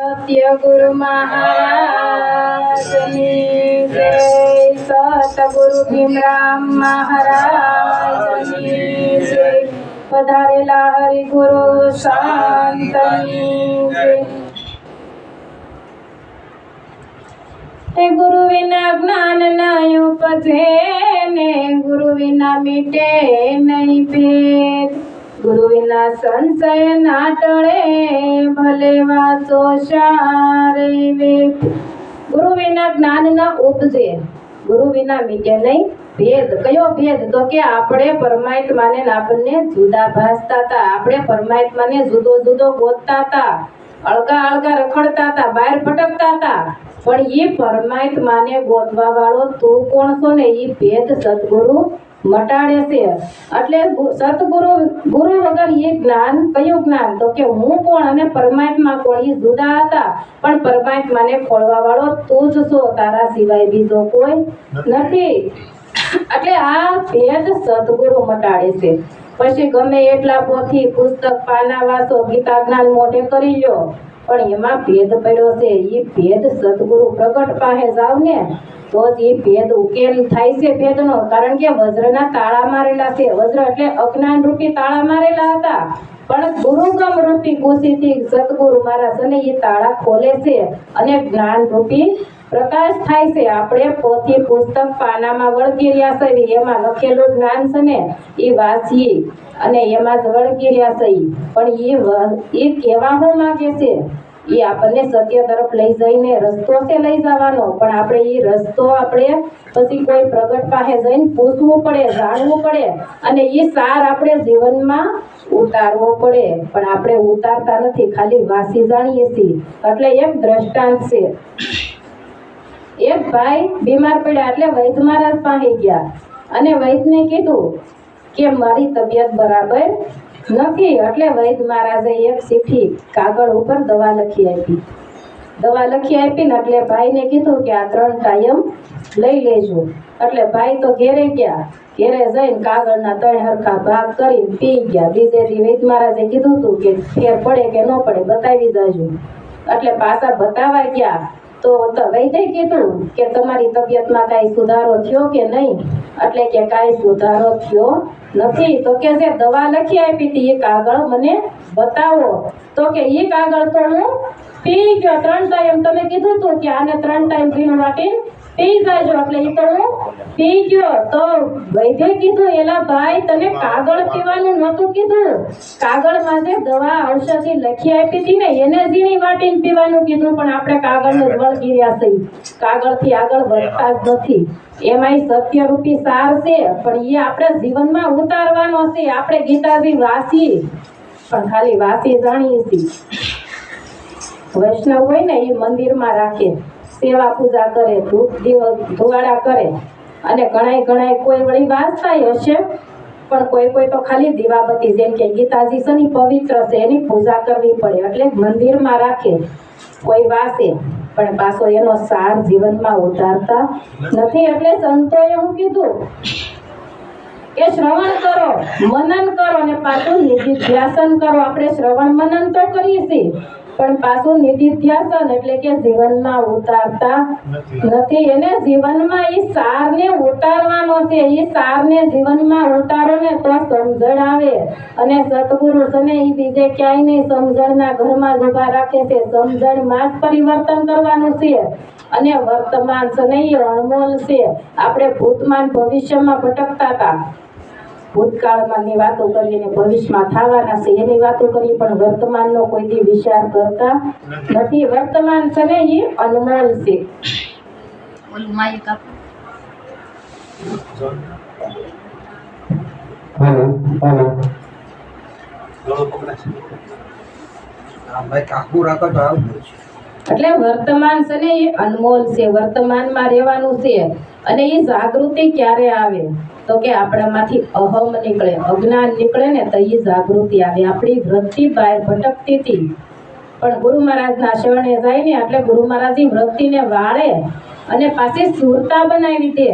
સત્ય ગુરુ મહારાજની જય, સતગુરુ ભીમરામ મહારાજની જય, પધારેલા હરિગુરુ સંતની જય। ગુરુ વિના જ્ઞાન નહીં ઉપજે ને ગુરુ વિના મીટે નહીં ભેદ, ગુરુ વિના સંશય ના ટળે ભલે વાંચો સારે વેદ। ગુરુ વિના જ્ઞાન ન ઉપજે, ગુરુ વિના મીટે નહીં ભેદ। કયો ભેદ? તો કે આપણે પરમાત્માને આપણને જુદા ભાસતા હતા, આપણે પરમાત્માને જુદો જુદો ગોતતા હતા, અળગા અળગા રખડતા હતા, બહાર ભટકતા હતા, પણ એ પરમાત્માને ગોતવા વાળો તું કોણ છો ને એ ભેદ સદગુરુ મટાડે છે। એટલે સતગુરુ ગુરુ વગર એ જ્ઞાન, કયું જ્ઞાન? તો કે હું કોણ અને પરમાત્મા કોણ એ જુદા હતા, પણ પરમાત્માને ખોળવા વાળો તું જ છો, તારા સિવાય બીજો કોઈ નથી। એટલે આ ભેદ સદગુરુ મટાડે છે। પછી ગમે એટલા પોથી પુસ્તક પાના વાંચો, ગીતા જ્ઞાન મોઢે કરી લો, પણ એમાં ભેદ પડ્યો છે। એ ભેદ સદગુરુ પ્રગટ પાસે જાવ ને તો જ એ ભેદ ઉકેલ થાય છે ભેદનો। કારણ કે વજ્રના તાળા મારેલા છે, વજ્ર એટલે અજ્ઞાન રૂપી તાળા મારેલા હતા, પણ ગુરુગમ રૂપી કુશીથી સદગુરુ મહારાજ અને એ તાળા ખોલે છે અને જ્ઞાન રૂપી પ્રકાશ થાય છે। આપણે પોથી પુસ્તક પાનામાં વળગી રહ્યા છે, એમાં લખેલું જ્ઞાન છે ને એ વાંચીએ અને એમાં જ વળગી રહ્યા છે, પણ એ કહેવા શું માંગે છે? એ આપણને સત્ય તરફ લઈ જઈને રસ્તો છે લઈ જવાનો, પણ આપણે એ રસ્તો આપણે પછી કોઈ પ્રગટ પાસે જઈને પૂછવું પડે, જાણવું પડે અને એ સાર આપણે જીવનમાં ઉતારવો પડે, પણ આપણે ઉતારતા નથી, ખાલી વાસી જાણીએ છીએ। એટલે એક દ્રષ્ટાંત છે। એક ભાઈ બીમાર પડ્યા એટલે વૈદ્ય મહારાજ પાસે ગયા અને વૈદ્યને કીધું કે મારી તબિયત બરાબર નથી। એટલે વૈદ્ય મહારાજે એક ચીઠી કાગળ ઉપર દવા લખી આપી ને એટલે ભાઈને કીધું કે આ 3 ટાઈમ લઈ લેજો। એટલે ભાઈ તો ઘેરે ગયા, ઘેરે જઈને કાગળના 3 હરખા ભાગ કરી પી ગયા। બીજે દી વૈદ્ય મહારાજે કીધું હતું કે ફેર પડે કે ન પડે બતાવી જાજો। એટલે પાછા બતાવવા ગયા તો વૈદ્યે કીધું કે તમારી તબિયતમાં કાંઈ સુધારો થયો કે નહીં? એટલે કે કાંઈ સુધારો થયો નથી। તો કે જે દવા લખી આપી હતી એ કાગળ મને બતાવો। તો કે એ કાગળ તો હું પી ગયો 3 ટાઈમ, તમે કીધું હતું કે આને 3 ટાઈમ પીણું વાટી પી જાજો, એટલે એ તો હું પી ગયો। તો વૈદ્યે કીધું એલા ભાઈ તને કાગળ પીવાનું નહોતું કીધું, કાગળમાં જે દવા ઔષધિ લખી આપી હતી ને એને ઝીણી વાટીને પીવાનું કીધું, પણ આપણે કાગળને જ વળગી રહ્યા છીએ, કાગળથી આગળ વધતા જ નથી। એમાંય સત્યરૂપી સાર છે, પણ એ આપણે જીવનમાં ઉતારવાનો છે। આપણે ગીતાજી વાંચી પણ ખાલી વાંચી જાણીએ છીએ। વૈષ્ણવ હોય ને એ મંદિરમાં રાખે, સેવા પૂજા કરે, ધૂપ ધુવાડા કરે અને ઘણા કોઈ વળી વાંચતા હશે, પણ કોઈ તો ખાલી દીવાબત્તી, જેમ કે ગીતાજી છે ને પવિત્ર છે એની પૂજા કરવી પડે એટલે મંદિરમાં રાખે, કોઈ વાંચે પણ પાછો એનો સાર જીવનમાં ઉતારતા નથી। એટલે સંતોએ શું કીધું કે શ્રવણ કરો, મનન કરો અને પાછું નિધિધ્યાસન કરો। આપણે શ્રવણ મનન તો કરીએ છીએ પણ પાછું નિધિધ્યાસન એટલે કે જીવનમાં ઉતારતા નથી। એને જીવનમાં એ સારને ઉતારવાનો છે, એ સારને જીવનમાં ઉતારો ને તો સમજણ આવે। અને સતગુરુ છે ને એ બીજે ક્યાંય નહીં, સમજણના ઘરમાં જ ઉભા રાખે છે, સમજણમાં જ પરિવર્તન કરવાનું છે। અને વર્તમાન છે ને એ અણમોલ છે। આપણે ભૂતમાન ભવિષ્યમાં ભટકતા હતા, ભૂતકાળમાંની વાતો કરીને ભવિષ્યમાં થવાના છે એની વાતો કરી, પણ વર્તમાનનો કોઈ દી વિચાર કરતા નથી। વર્તમાન છે ને એ અનમોલ છે। એટલે વર્તમાન છે ને એ અનમોલ છે, વર્તમાનમાં રહેવાનું છે। અને એ જાગૃતિ ક્યારે આવે? તો કે આપણામાંથી અહમ નીકળે, અજ્ઞાન નીકળે ને તો એ જાગૃતિ આવે। આપણી વૃત્તિ બહાર ભટકતી હતી, પણ ગુરુ મહારાજના શરણે જાય ને એટલે ગુરુ મહારાજ વૃત્તિને વાળે અને પાછી સુરતા બનાવી દે।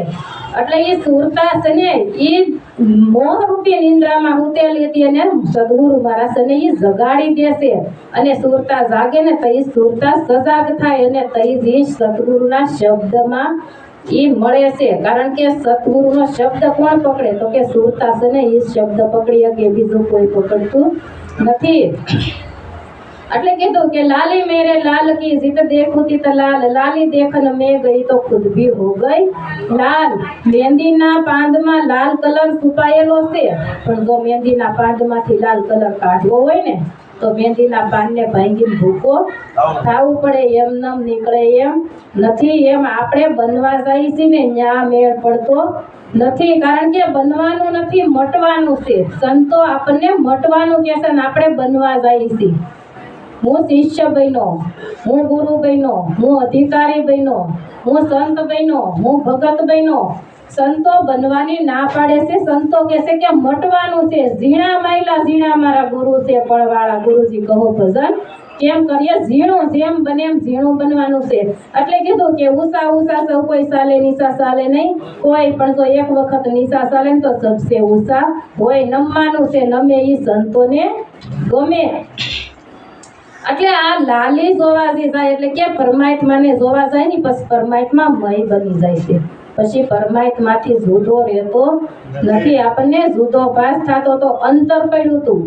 એટલે એ સુરતા છે ને એ મોહરૂપી નિંદ્રામાં ઉતેલી હતી અને સદગુરુ મહારાજ એ જગાડી દેશે અને સુરતા જાગે ને તઈ સુરતા સજાગ થાય અને તઈ જ સદગુરુના શબ્દમાં ઈ મળે છે. કારણ કે સદગુરુનો શબ્દ કોણ પકડે તો કે સુરતા છે ને ઈ શબ્દ પકડી શકે, બીજું કોઈ પકડતું નથી. એટલે કીધું કે લાલી મેરે લાલ કી જીત દેખુતી તો લાલ, લાલી દેખન મેં ગઈ તો ખુદ ભી હો ગઈ લાલ. મહેંદીના પાંદમાં લાલ કલર છુપાયેલો છે, પણ જો મહેંદીના પાંદમાંથી લાલ કલર કાઢવો હોય ને તો મહેંદીના પાનને ભાંગીને ભૂકો ખાવું પડે, એમ નમ નીકળે એમ નથી. એમ આપણે બનવા જાય છે ને ન્યા મેળ પડતો નથી. કારણ કે બનવાનું નથી, મટવાનું છે. સંતો આપણને મટવાનું કહે છે ને આપણે બનવા જાય છે. હું શિષ્ય બન્યો, હું ગુરુ બન્યો, હું અધિકારી બન્યો, હું સંત બન્યો, હું ભગત બન્યો. સંતો બનવાની ના પાડે છે. સંતો કહે છે કે મટવાનું છે. ઝીણા માયલા ઝીણા મારા ગુરુ છે પળવાળા, ગુરુજી કહો ભજન કેમ કરીએ. ઝીણું જેમ બને એમ ઝીણું બનવાનું છે. એટલે કીધું કે ઉષા ઉષા સૌ કોઈ સાલે નિશા સાલે નહીં કોઈ, પણ જો એક વખત નિશા સાલે ને તો સબસે ઉષા હોય. નમવાનું છે, નમે ઈ સંતોને ગમે. એટલે આ લાલી જોવા જાય એટલે કે પરમાત્માને જોવા જાય ને પછી પરમાત્મા મય બની જાય છે. પછી પરમાત્માથી જુદો રહેતો નથી. આપણને જુદો ભાસ થતો તો અંતર પડ્યું હતું.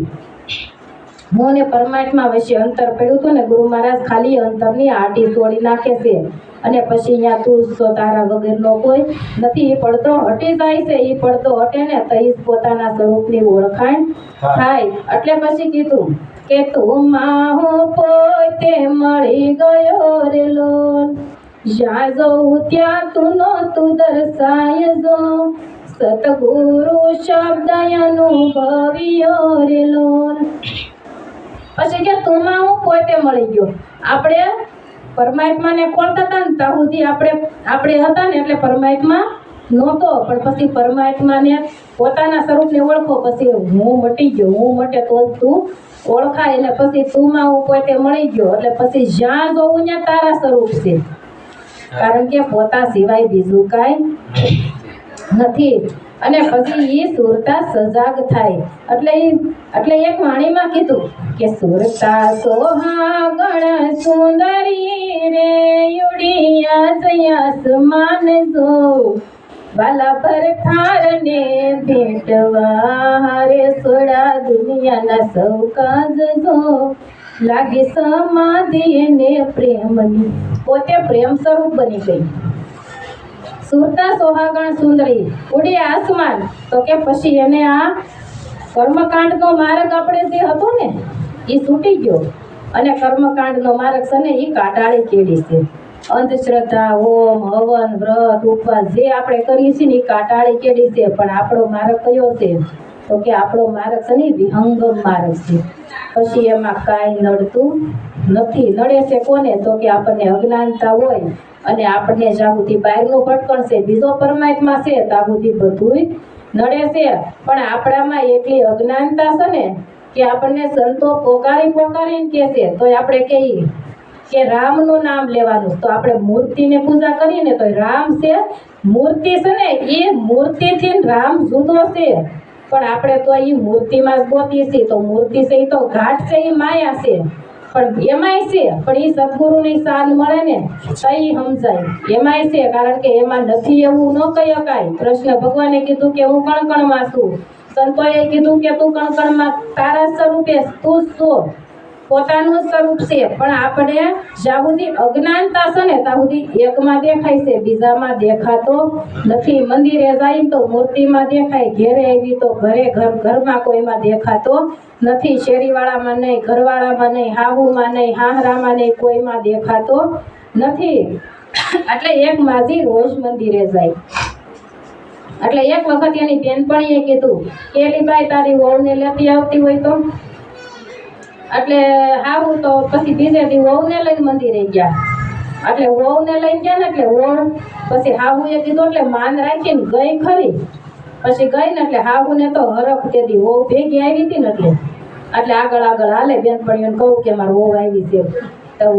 હું ને પરમાત્મા વચ્ચે અંતર પડ્યું હતું ને ગુરુ મહારાજ ખાલી અંતરની આટી તોડી નાખે છે અને પછી અહીંયા તું તો તારા વગરનો કોઈ નથી. એ પડતો હટી જાય છે. એ પડતો હટે ને તો એ પોતાના સ્વરૂપની ઓળખાણ થાય. એટલે પછી કીધું કે તું માહો પોતે મળી ગયો રે લોલ, જ્યાં જોઉં ત્યાં તું નો તું દર્શાય જો, સતગુરુ શબ્દ અનુભવ્યો રે લોલ. પછી કે તું હું પોતે મળી ગયો. આપણે પરમાત્માને ખોલતા હતા ને ત્યાં સુધી આપણે હતા ને એટલે પરમાત્મા નહોતો, પણ પછી પરમાત્માને પોતાના સ્વરૂપને ઓળખો પછી હું મટી ગયો. હું મટે તો તું ઓળખાય. એટલે પછી તું હું પોતે મળી ગયો એટલે પછી જ્યાં જોવું ત્યાં તારા સ્વરૂપ છે. કારણ કે પોતા સિવાય બીજું કાંઈ નથી. અને પછી એ સુરતા સજાગ થાય. એટલે એક વાણીમાં કીધું કે સુરતા સોહાગણ સુંદરી રે યુડિયા જયાસમાન જો, વાલા પર થારને ભેટવા રે સોડા દુનિયાના સૌ કાજ જો, લાગે સમાધિ ને પ્રેમની. પોતે પ્રેમ સ્વરૂપ બની ગઈ. સુરતા સોહાગણ સુંદરી ઉડી આસમાન. તો કે પછી એને આ કર્મકાંડનો માર્ગ આપણે જે હતો ને એ છૂટી ગયો અને કર્મકાંડનો માર્ગ છે ને એ કાટાળી કેડી છે. અંધશ્રદ્ધા, ઓમ, હવન, વ્રત, ઉપવાસ જે આપણે કરીએ છીએ ને એ કાટાળી કેડી છે. પણ આપણો માર્ગ કયો છે તો કે આપણો માર્ગ છે ને વિહંગમ માર્ગ છે. પછી એમાં કાંઈ નડતું નથી. નડે છે કોને તો કે આપણને અજ્ઞાનતા હોય અને આપણને જ્યાં સુધી બહારનું ભટકણ છે, બીજો પરમાત્મા છે ત્યાં સુધી બધું નડે છે. પણ આપણામાં એટલી અજ્ઞાનતા છે ને કે આપણને સંતો પોકારીને કહે છે તો આપણે કહીએ કે રામનું નામ લેવાનું. તો આપણે મૂર્તિને પૂજા કરીએ ને તો રામ છે, મૂર્તિ છે ને એ મૂર્તિથી રામ જુદો છે. પણ આપણે તો એ મૂર્તિમાં જ ગોતીએ છીએ. તો મૂર્તિ છે એ તો ઘાટ છે, એ માયા છે. પણ એમાંય છે, પણ એ સદગુરુની સાથ મળે ને તઈ સમજાય. એમાંય છે કારણ કે એમાં નથી એવું ન કહી શકાય. કૃષ્ણ ભગવાને કીધું કે હું કણકણમાં છું. સંતોએ કીધું કે તું કણકણમાં તારા સ્વરૂપે તું છો, પોતાનું સ્વરૂપ છે. પણ આપણે જ્યાં સુધી અજ્ઞાનતા છે ને ત્યાં સુધી એકમાં દેખાય છે, બીજામાં દેખાતો નથી. મંદિરે જાય તો મૂર્તિમાં દેખાય, ઘેરે આવી તો ઘરમાં કોઈમાં દેખાતો નથી. શેરીવાળામાં નહીં, ઘરવાળામાં નહીં, હાહુમાં નહીં, હાહરામાં નહીં, કોઈમાં દેખાતો નથી. એટલે એક માજી રોજ મંદિરે જાય. એટલે એક વખત એની બેનપણીએ કીધું કે એલીબાઈ તારી વહુને લેતી આવતી હોય તો. એટલે હારું તો પછી બીજે દી વહુને લઈને મંદિરે ગયા. એટલે વહુને લઈને ગયા ને એટલે વહુ પછી હાહુએ કીધું એટલે માન રાખીને ગઈ ખરી. પછી ગઈ ને એટલે હાહુને તો હરખ દેતી વહુ ભેગી આવી હતી ને એટલે આગળ હાલે બેનપણીઓને કહું કે મારી વહુ આવી છે. તો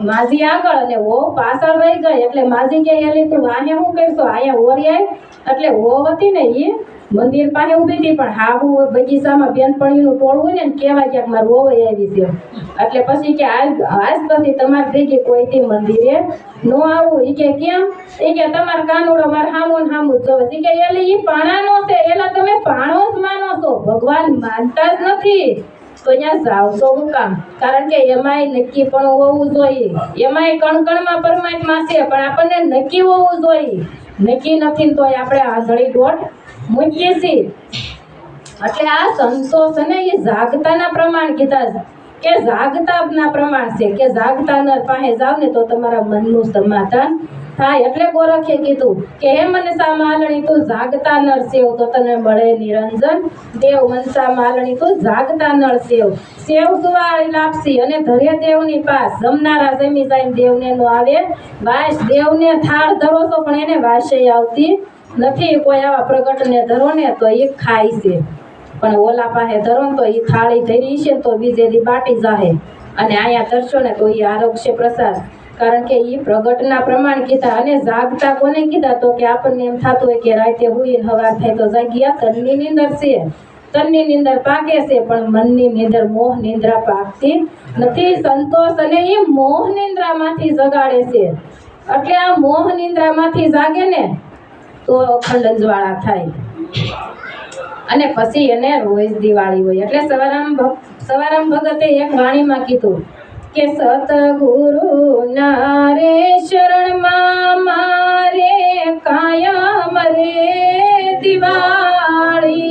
માજી આગળ અને વો પાછળ રહી ગઈ એટલે માજી કે એલી તું વાહે હું કરશો અહીંયા ઓરી આવી એટલે વો હતી ને એ મંદિર પાસે ઊભી હતી પણ હાહુ બગીચામાં બેનપણીનું ટોળું હોય ને કહેવાય કે મારું વહુ આવી છે એટલે પછી કે આજ પછી તમારે ભેગી કોઈથી મંદિરે નો આવું એ કે કેમ એ કે તમારા કાનુડો મારે હામું ને હામું જોવે એ કે એલી ઈ પાણાનો છે એલા તમે પાણો જ માનો છો ભગવાન માનતા જ નથી તો અહીંયા જાવ તો હું કામ કારણ કે એમાંય નક્કી પણ હોવું જોઈએ એમાંય કણકણમાં પરમાત્મા છે પણ આપણને નક્કી હોવું જોઈએ નક્કી નથી તો આપણે આંધળી દોટ મૂકીએ છીએ એટલે આ સંતોષ અને એ જાગતાના પ્રમાણ કીધા કે જાગતાના પ્રમાણ છે કે જાગતાના પાસે જાવ ને તો તમારા મનનું સમાધાન થાય એટલે ગોરખે કીધું કે હે મનસા માલણી તું જાગતા નર સેવ તો તને મળે નિરંજન દેવ મનસા માલણી તું જાગતા નર સેવ સેવ સુવાળી લાપસી અને ધરે દેવની પાસ જમનારા જમી જાય દેવને નો આવે વાસ દેવને થાળ ધરો છો પણ એને વાસે આવતી નથી કોઈ આવા પ્રગટને ધરો ને તો એ ખાય છે પણ ઓલા પાસે ધરો તો એ થાળી ધરી છે તો બીજે દી બાટી જાહે અને અહીંયા ધરશો ને તો એ આરોગશે પ્રસાદ કારણ કે એ પ્રગટના પ્રમાણ કીધા અને જાગતા કોને કીધા તો કે આપણને એમ થતું હોય કે રાતે હુઈને હવાર થાય તો જાગ્યા તનની નીંદર છે તનની નીંદર પાકે છે પણ મનની નીંદર મોહ નિંદ્રા પાકતી નથી સંતોષ અને એ મોહ નિંદ્રામાંથી જગાડે છે એટલે આ મોહ નિંદ્રામાંથી જાગે ને તો અખંડ જ્વાળા થાય અને પછી એને રોજ દિવાળી હોય એટલે સવારામ ભગતે એક વાણીમાં કીધું કે સતગુરુ નારે શરણમાં મારે કાયમ રે દિવાળી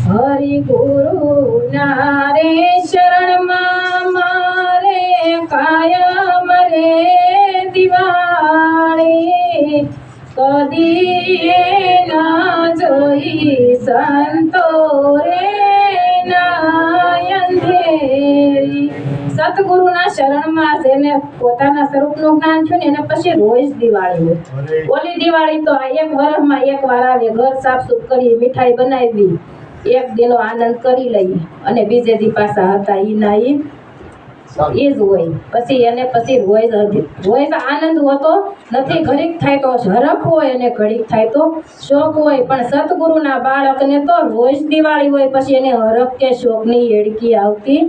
હરિ ગુરુ નારે શરણમાં મારે કાયમ રે દિવાળી કદી ના જોઈ સંતો રે નાયંધેરી સતગુરુના શરણમાં જેને પોતાના સ્વરૂપનું જ્ઞાન છે ને એને પછી રોજ દિવાળી હોય ઓલી દિવાળી તો એક વર્ષમાં એક વાર આવે ઘર સાફ સુફ કરી મીઠાઈ બનાવી એક દિનો આનંદ કરી લઈએ અને બીજે દી પાછા હતા ઈ ના ઈ જ હોય પછી એને પછી રોજ આનંદ હોતો નથી ઘડીક થાય તો ઝરખ હોય અને ઘડીક થાય તો શોખ હોય પણ સતગુરુના બાળકને તો રોજ દિવાળી હોય પછી એને હરખ કે શોખની એડકી આવતી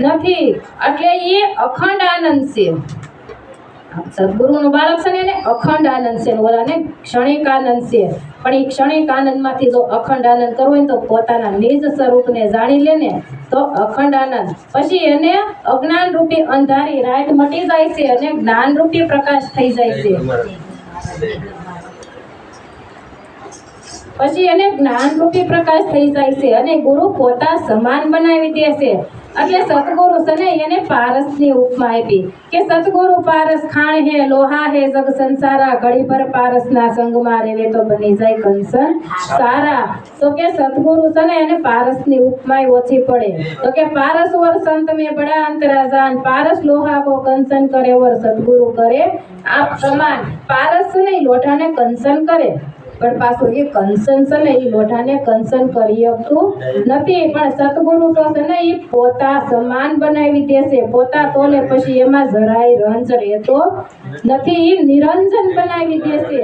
નથી એટલે એ અખંડ આનંદ છે સદગુરુનું બાળક છે ને એને અખંડ આનંદ છે ઓલાને ક્ષણિક આનંદ છે પણ એ ક્ષણિક આનંદમાંથી જો અખંડ આનંદ કરવો હોય તો પોતાના નિજ સ્વરૂપને જાણી લે ને તો અખંડ આનંદ પછી એને અજ્ઞાન રૂપી અંધારી રાત મટી જાય છે અને જ્ઞાન રૂપી પ્રકાશ થઈ જાય છે પછી એને જ્ઞાન રૂપી પ્રકાશ થઈ જાય છે અને ગુરુ પોતા સમાન બનાવી દે છે એટલે સતગુરુ છે ને એને પારસની ઉપમા આપી કે સતગુરુ પારસ ખાણ હે લોહા હે જગ સંસારા ઘડી ભર પારસના સંગમાં રેવે તો બની જાય કંસન સારા તો કે સતગુરુ છે ને એને પારસની ઉપમા ઓછી પડે તો કે પારસ ઓર સંત में बड़ा अंतरा जान पारस लोहा को कंसन करे और सतगुरु करे आप समान पारस नहीं लोटाने कंसन करे પણ પાછું એ કંસન છે ને એ લોઢાને કંસન કરી શકતું નથી પણ સતગુરુ તો છે ને એ પોતા સમાન બનાવી દેશે પોતા તોલે પછી એમાં જરાય રંજ રહેતો નથી એ નિરંજન બનાવી દેશે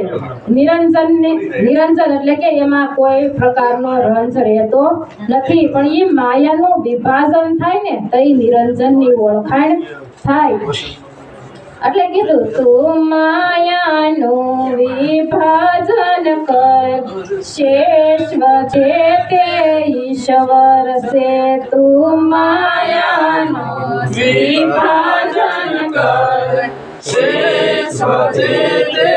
નિરંજન એટલે કે એમાં કોઈ પ્રકારનો રંજ રહેતો નથી પણ એ માયાનું વિભાજન થાય ને તો એ નિરંજનની ઓળખાણ થાય એટલે કીધું તું માયાનું વિભાજન કર શેષ વધે તે ઈશ્વર છે તું માયાનું વિભાજન કર શેષ વધે તે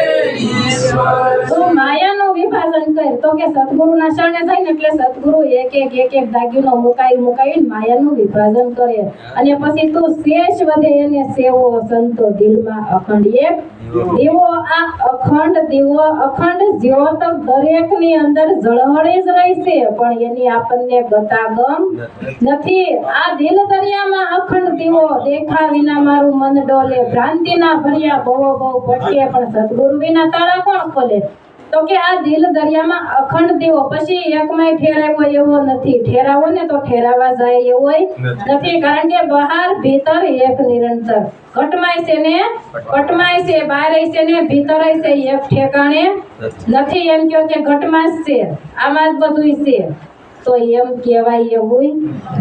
ઈશ્વર તું માયાનું વિભાજન કર તો કે સદગુરુના શરણે જાય ને એટલે સદગુરુ એક એક દાગીનો મુકાવીને માયાનું વિભાજન કરે અને પછી તું શેષ વધે એને સેવો સંતો દિલમાં અખંડ એક દીવો આ અખંડ દીવો અખંડ જ્યોત દરેકની અંદર ઝળહળી જ રહેશે પણ એની આપણને ગતાગમ નથી આ દિલ દરિયામાં અખંડ દીવો દેખા વિના મારું મન ડોલે ભ્રાંતિના ભર્યા ભવો ભવ ભટકે પણ સદગુરુ વિના તાળા કોણ ખોલે તો કે આ દિલ દરિયામાં અખંડ દીવો પછી એકમાંય ઠેરાવો એવો નથી. ઠેરાવો ને તો ઠેરાવા જાય એવો નથી, કારણ કે બહાર ભીતર એક નિરંતર. ઘટમાય છે ને પટમાય છે, બહાર છે ને ભીતર છે, એક ઠેકાણે નથી. એમ કહો કે ઘટમાં જ છે, આમાં જ બધું છે, તો એમ કહેવાય એવું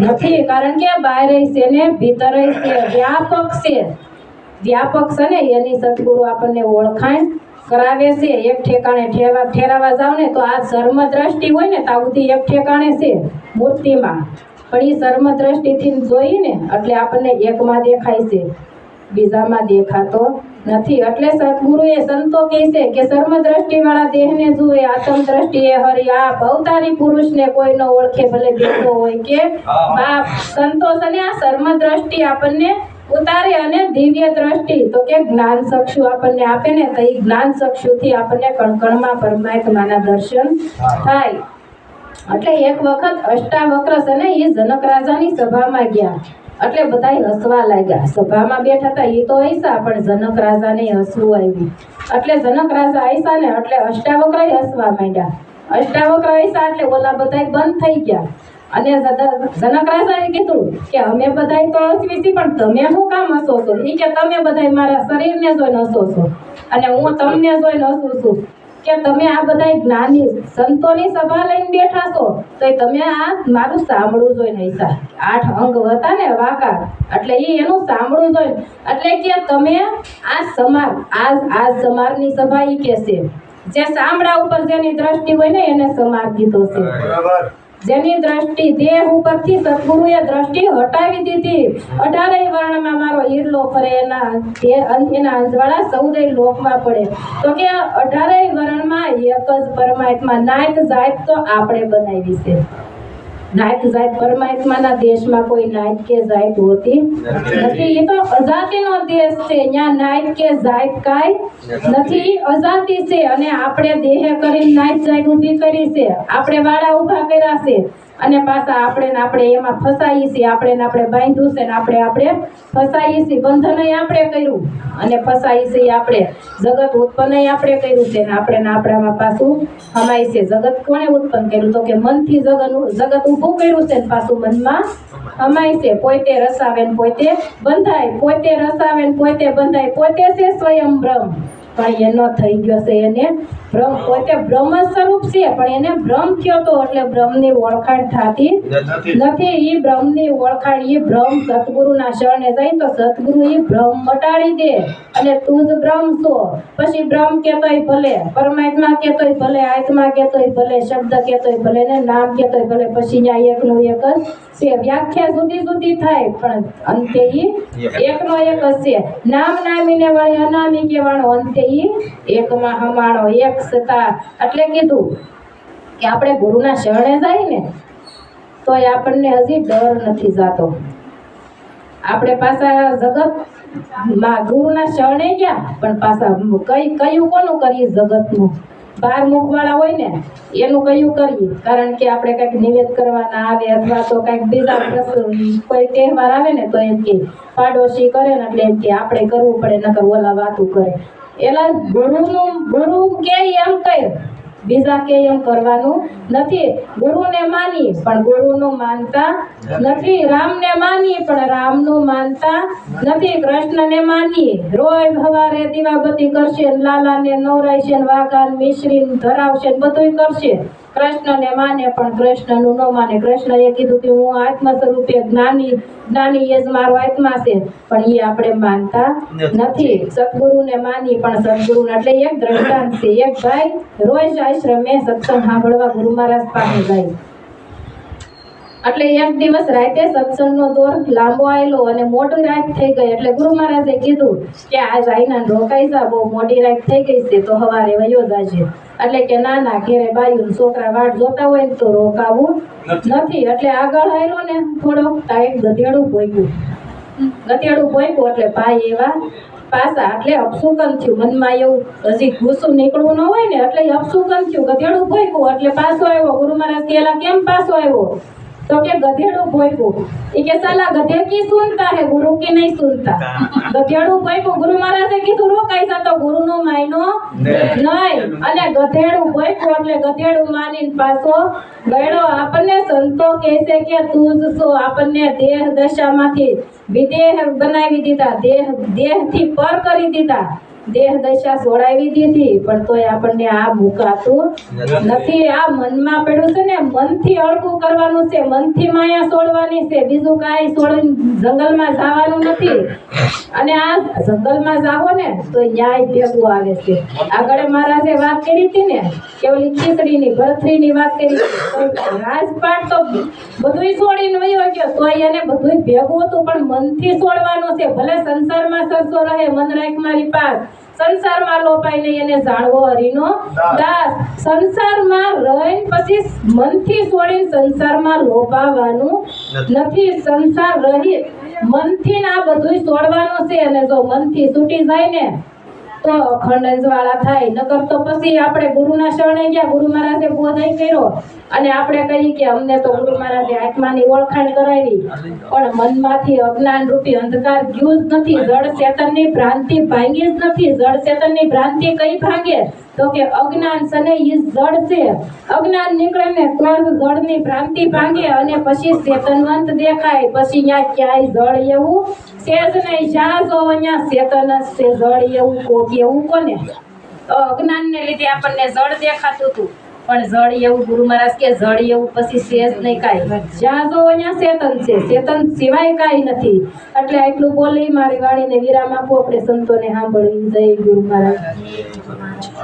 નથી, કારણ કે બહાર છે ને ભીતર છે, વ્યાપક છે. વ્યાપક છે ને એની સદગુરુ આપણને ઓળખાણ કરાવે છે. એક ઠેકાણે ઠેરાવા જાવ ને તો આ સર્મ દ્રષ્ટિ હોય ને તાવથી એક ઠેકાણે છે મૂર્તિમાં, પણ એ સર્મ દ્રષ્ટિથી જોઈને એટલે આપણને એકમાં દેખાય છે, બીજામાં દેખાતો નથી. એટલે સદગુરુએ સંતો કહે છે કે સર્મ દ્રષ્ટિ વાળા દેહને જુએ, આત્મ દ્રષ્ટિએ હરિ આપ. અવતારી પુરુષને કોઈ ન ઓળખે ભલે બેઠો હોય કે બાપ. સંતો છે આ સર્મ દ્રષ્ટિ આપણને ઉતારે અને દિવ્ય દ્રષ્ટિ તો કે જ્ઞાન ચક્ષુ આપણને આપે ને, તો એ જ્ઞાન ચક્ષુથી આપણને કણકણમાં પરમાત્માના દર્શન થાય. એટલે એક વખત અષ્ટાવક્ર છે ને એ જનક રાજાની સભામાં ગયા, એટલે બધા હસવા લાગ્યા. સભામાં બેઠા હતા એ તો હસ્યા, પણ જનક રાજાને હસવું આવ્યું. એટલે જનક રાજા હસ્યા ને એટલે અષ્ટાવક્ર હસવા માંડ્યા. અષ્ટાવક્ર હસ્યા એટલે ઓલા બધા બંધ થઈ ગયા. અને જનક રાજાએ કીધું કે અમે બધા તો હસવી છીએ, પણ તમે શું કામ હસો છો? એ કે તમે બધા મારા શરીરને જોઈને હસો છો અને હું તમને જોઈને હસું છું. કે તમે આ બધા જ્ઞાની સંતોની સભા લઈને બેઠા છો તો તમે આ મારું સાંભળવું જોઈને હસ્યા. 8 અંગ હતા ને વાકા, એટલે એનું સાંભળવું જોઈને. એટલે કે તમે આ સમાર આ સમારની સભા ઈ કે છે, જે સાંભળા ઉપર જેની દ્રષ્ટિ હોય ને એને સમાર કીધો છે. જેની દ્રષ્ટિ દેહ ઉપરથી સદગુરુએ દ્રષ્ટિ હટાવી દીધી. 18 વર્ણમાં મારો ઈરલો ફરે, એના અંજવાળા 14 લોકમાં પડે. તો કે 18 વર્ણમાં એક જ પરમાત્મા. નાત જાત તો આપણે બનાવી છે. નાત જાત પરમાત્માના દેશમાં કોઈ નાત કે જાત હોતી નથી. એ તો અજાતિનો દેશ છે, ત્યાં નાત કે જાત કાંઈ નથી, અજાતિ છે. અને આપણે દેહ કરીને નાત જાત ઊભી કરી છે, આપણે વાળા ઊભા કર્યા છે, અને પાછા આપણે એમાં ફસાઈએ છીએ. આપણે બાંધ્યું છે ને આપણે ફસાઈએ છીએ. બંધન આપણે કર્યું અને ફસાઈએ છીએ આપણે. જગત ઉત્પન્ન આપણે કર્યું છે ને આપણામાં પાછું હમાય છે. જગત કોણે ઉત્પન્ન કર્યું? તો કે મનથી જગત ઊભું કર્યું છે ને પાછું મનમાં હમાય છે. પોતે રસાવે ને પોતે બંધાય, પોતે રસાવે ને પોતે બંધાય. પોતે છે સ્વયં બ્રહ્મ, પણ એનો થઈ ગયો છે એને બ્રહ્મ. પોતે બ્રહ્મ સ્વરૂપ છે, પણ એને બ્રહ્મ થયો તો એટલે બ્રહ્મની ઓળખાણ થતી નથી. એ બ્રહ્મની ઓળખાણ એ બ્રહ્મ સદગુરુના શરણે જાય તો સદગુરુ એ બ્રહ્મ મટાડી દે અને તું જ બ્રહ્મ છો. પછી બ્રહ્મ કહેતોય ભલે, પરમાત્મા કહેતોય ભલે, આત્મા કહેતોય ભલે, શબ્દ કહેતોય ભલે ને નામ કહેતોય ભલે. પછી ત્યાં એકનું એક જ છે. વ્યાખ્યા જુદી જુદી થાય પણ અંતે એકનો એક જ છે. નામ નામીને વળી અનામી કહેવાનો, અંતે એકમાં હમાણો એક સતા. એટલે કીધું કે આપણે ગુરુના શરણે જાય ને તો આપણને હજી ડર નથી જાતો. આપણે પાછા જગત ગુરુના શરણે ગયા પણ પાછા કયું કોનું કરીએ? જગતનું 12 મુખવાળા હોય ને એનું કયું કરીએ? કારણ કે આપણે કંઈક નિવેદ કરવાના આવે અથવા તો કંઈક બીજા કોઈ તહેવાર આવે ને તો એમ કે પાડોશી કરે ને એટલે એમ કે આપણે કરવું પડે, નકર ઓલા વાતું કરે. એલા ગુરુ કે એમ કહે, બીજા કે એમ કરવાનું નથી. ગુરુને માની પણ ગુરુનું માનતા નથી. રામને માની પણ રામનું માનતા નથી. કૃષ્ણને માની રોજ સવારે દીવાબત્તી કરશે, લાલાને નવરાવશે, વાઘાન મિશ્રી ધરાવશે, બધું કરશે. કૃષ્ણને માને પણ કૃષ્ણનું ન માને. કૃષ્ણએ કીધું કે હું આત્મ સ્વરૂપે જ્ઞાની એ જ મારો આત્મા છે, પણ એ આપણે માનતા નથી. સદગુરુને માની પણ સદગુરુને એટલે એક દ્રષ્ટાંત છે. એક ભાઈ રોજ આશ્રમે સત્સંગ સાંભળવા ગુરુ મહારાજ પાસે જાય. એટલે એક દિવસ રાતે સત્સંગનો દોર લાંબો આવેલો અને મોટી રાત થઈ ગઈ. એટલે ગુરુ મહારાજે કીધું કે આજ આઈના રોકાઈ જા, બહુ મોટી રાત થઈ ગઈ છે તો સવારે વયો જાજે. એટલે કે ના ઘેરે બાયું છોકરા વાટ જોતા હોય ને તો રોકાવું નથી. એટલે આગળ આવેલો ને થોડોક ટાઈટ ગધેડું ભોગ્યું એટલે ભાઈ એવા પાછા. એટલે અપસુકન થયું મનમાં, એવું હજી ગુસ્સું નીકળવું ન હોય ને એટલે અપસુકન થયું. ગધેડું ભોગ્યું એટલે પાછો આવ્યો. ગુરુ મહારાજ કેલા કેમ પાછો આવ્યો? तो के गधेड़ू भोंकू ई के साला गधे की सुनता है गुरु की नहीं सुनता गधेड़ू भोंकू गुरु महाराजे कीधुं रोकाई जतो गुरु नो मायनो नहीं अने गधेड़ू भोंकू એટલે गधेड़ू मानीने पाछो गळ्यो आपने संतो कहे के तू ज सो आपने देह दशामांथी विदेह बनावी दीधा देह थी पर करी दीधा देह दशा सोडावी दीधी पण तोय आपने आ मुकाતું નથી આ મનમાં પડ્યું છે ને મનથી અળકું કરવાનું છે મનથી માયા છોડવાની છે બીજું કાઈ છોડીને જંગલમાં જવાનું નથી અને આ જંગલમાં જાવો ને તો ન્યાય ભેગું આવે છે આગળ મહારાજે વાત કરી હતી ને કે ઓલી ખીચડીની ભરથરીની વાત કરી રાજપાટ તો બધુંય છોડીને વયો ગયો તોય એને બધુંય ભેગું હતું પણ મનથી છોડવાનું છે ભલે સંસારમાં સરસો રહે મન રાખ મારી પાસ સંસારમાં લોપાઈ નહીં એને જાણવો હરિનો દાસ સંસારમાં રહીને પછી મનથી છોડીને સંસારમાં લોપાવાનું નથી સંસાર રહી મનથી આ બધુંય છોડવાનું છે અને જો મનથી છૂટી જાય ને તો અખંડ અંજવાળા થાય નકર તો પછી આપણે ગુરુના શરણે ગયા ગુરુ મહારાજે બોધાઈ કર્યો અને આપણે કહીએ કે અમને તો ગુરુ મહારાજે આત્માની ઓળખાણ કરાવી પણ મનમાંથી અજ્ઞાન રૂપી અંધકાર ગયું જ નથી જળ ચેતનની ભ્રાંતિ ભાંગી જ નથી જળ ચેતનની ભ્રાંતિ કઈ ભાંગે તો કે અજ્ઞાન સને ઈ જળ છે અજ્ઞાન નીકળે ને તો જ જળની ભ્રાંતિ ભાંગે અને પછી ચેતનવંત દેખાય પછી ત્યાં ક્યાંય જળ એવું છે જ નહીં જ્યાં જો અહીંયા ચેતન જ છે જળ એવું કોક એવું કોને અજ્ઞાનને લીધે આપણને જળ દેખાતું હતું પણ જળ એવું ગુરુ મહારાજ કે જળ એવું પછી છે જ નહીં કાંઈ જ્યાં જો અહીંયા ચેતન છે ચેતન સિવાય કાંઈ નથી એટલે એટલું બોલી મારી વાણીને વિરામ આપો આપણે સંતોને સાંભળવી જય ગુરુ મહારાજ